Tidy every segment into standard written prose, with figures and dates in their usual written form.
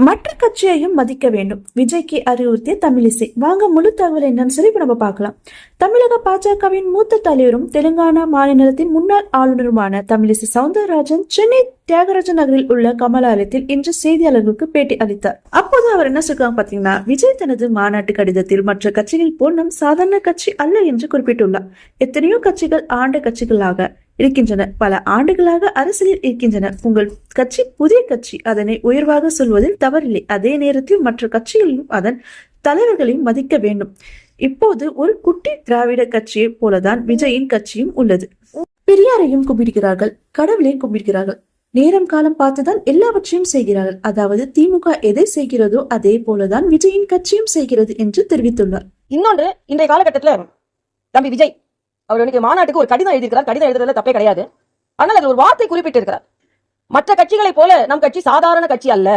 மற்ற கட்சியையும் மதிக்க வேண்டும். விஜய்க்கு அறிவுறுத்திய தமிழிசை. வாங்க முழு தகவல் என்னன்னு சொல்லி இப்ப நம்ம பார்க்கலாம். தமிழக பாஜகவின் மூத்த தலைவரும் தெலுங்கானா மாநிலத்தின் முன்னாள் ஆளுநருமான தமிழிசை சவுந்தரராஜன் சென்னை தியாகராஜ நகரில் உள்ள கமலாலயத்தில் இன்று செய்தியாளர்களுக்கு பேட்டி அளித்தார். அப்போது அவர் என்ன சொல்றாங்க பாத்தீங்கன்னா, விஜய் தனது மாநாட்டு கடிதத்தில் மற்ற கட்சிகள் போல் நம் சாதாரண கட்சி அல்ல என்று குறிப்பிட்டுள்ளார். எத்தனையோ கட்சிகள் ஆண்ட கட்சிகளாக இருக்கின்றன, பல ஆண்டுகளாக அரசியலில் இருக்கின்றன. உங்கள் கட்சி புதிய கட்சி, அதனை உயர்வாக சொல்வதில் தவறில்லை. அதே நேரத்தில் மற்ற கட்சிகளையும் அதன் தலைவர்களையும் மதிக்க வேண்டும். இப்போது ஒரு குட்டி திராவிட கட்சியை போலதான் விஜயின் கட்சியும் உள்ளது. பெரியாரையும் கும்பிடுகிறார்கள், கடவுளையும் கும்பிடுகிறார்கள். நேரம் காலம் பார்த்துதான் எல்லாவற்றையும் செய்கிறார்கள். அதாவது திமுக எதை செய்கிறதோ அதே போலதான் விஜயின் கட்சியும் செய்கிறது என்று தெரிவித்துள்ளார். இன்னொன்று, இன்றைய காலகட்டத்தில் தம்பி விஜய் அவர் மாநாட்டுக்கு ஒரு கடிதம் எழுதியிருக்கிறார். கடிதம் எழுதுறதுல தப்பே கிடையாது. ஆனால் அதில் ஒரு வார்த்தை குறிப்பிட்டு இருக்கிறார். மற்ற கட்சிகளை போல நம் கட்சி சாதாரண கட்சி அல்ல.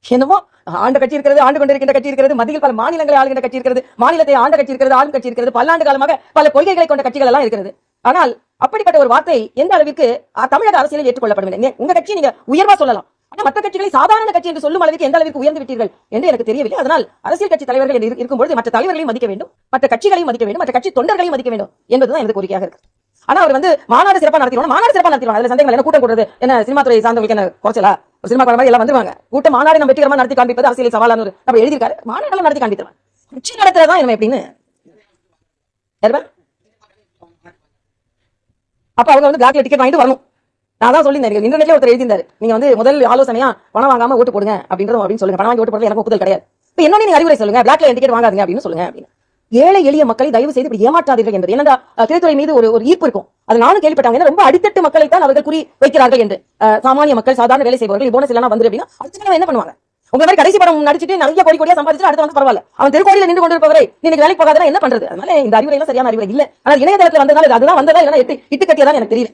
என்னமோ ஆண்ட கட்சி இருக்கிறது, ஆண்டு கொண்டிருக்கின்ற கட்சி இருக்கிறது, மத்தியில் பல மாநிலங்களை ஆளுகின்ற கட்சி இருக்கிறது, மாநிலத்தை ஆண்ட கட்சி இருக்கிறது, ஆளும் கட்சி இருக்கிறது, பல்லாண்டு காலமாக பல கொள்கைகளை கொண்ட கட்சிகள் எல்லாம் இருக்கிறது. ஆனால் அப்படிப்பட்ட ஒரு வார்த்தை எந்த அளவிற்கு தமிழக அரசியலில் ஏற்றுக்கொள்ளப்படவில்லை. உங்க கட்சி நீங்க உயர்வா சொல்லலாம், ஆனா மற்ற கட்சிகளை சாதாரண கட்சி என்று சொல்லும் அளவுக்கு எந்த அளவிற்கு உயர்ந்து விட்டீர்கள் என்று எனக்கு தெரியவில்லை. அதனால் அரசியல் கட்சி தலைவர்கள் இருக்கும்போது மற்ற தலைவர்களையும் மதிக்க வேண்டும், மற்ற கட்சிகளையும் மதிக்க வேண்டும், மற்ற கட்சி தொண்டர்களையும் மதிக்க வேண்டும் என்பதுதான் எனக்கு கோரிக்கையாக இருக்கு. ஆனா அவர் மாநாடு சிறப்பா நடத்திடுவாங்க, மாநாடு சிறப்பா நடத்திடுவாங்க. அதுல சந்தேகம் என்ன, கூட்டம் கூடுறது என்ன சினிமா துறை சார்ந்தவங்களுக்கு என்ன குறைச்சலா? ஒரு சினிமா குழந்தை எல்லாம் வந்துருவாங்க. கூட்ட மாநாடு நம்ம வெற்றிகரமா நடத்தி காண்பிப்பது அரசியல் சவாலான நம்ம எழுதியிருக்காரு. மாநாடு நடத்தி காண்பித்துருவாங்க. கட்சி நடத்துறதா என்ன எப்படின்னு அப்ப அவங்க பிளாக்ல டிக்கெட் வாங்கிட்டு வரணும். நான் தான் சொல்லியிருந்தேன், இன்டர்நெட்ல ஒருத்தர் எழுதியிருந்தாரு, நீங்க முதல் ஆலோசனையா பணம் வாங்காம ஓட்டு போடுங்க அப்படின்னு சொல்லுங்க. பணம் வாங்கி ஓட்டு போடுறது எனக்கு ஒப்புதல் கிடையாது. இப்ப என்ன நீங்க அறிவுரை சொல்லுங்க, பிளாக்ல டிக்கெட் வாங்காதீங்க அப்படின்னு சொல்லுங்க அப்படின்னு. ஏழை எளிய மக்களை தயவு செய்து இப்படி ஏமாற்றாதீர்கள் என்பது. ஏன்னா திரைத்துறை மீது ஒரு ஈர்ப்பு இருக்கும். அது நானும் கேள்விப்பட்டாங்க. ரொம்ப அடித்தட்டு மக்களை தான் அவர்கள் குறி வைக்கிறார்கள் என்று. சாமானிய மக்கள், சாதாரண வேலை செய்பவர்கள் போனஸ் எல்லாம் வந்து அப்படின்னா அடுத்த என்ன பண்ணுவாங்க? உங்க மாதிரி கடைசி படம் நடிச்சுட்டு நிறைய கோடியா சம்பாதிச்சு அடுத்து வந்து பரவாயில்ல, அவன் தெருக்கோடியில் நின்று கொண்டிருப்பவரை நீங்க வேலைக்கு போகாதான் என்ன பண்றது? அதனால இந்த அறிவுரை எல்லாம் சரியான அறிவுரை இல்ல. ஆனால் இணையதளத்தில் வந்ததால் அதுதான் வந்ததா இல்லைன்னா இட்டு கட்டியதான் எனக்கு தெரியல.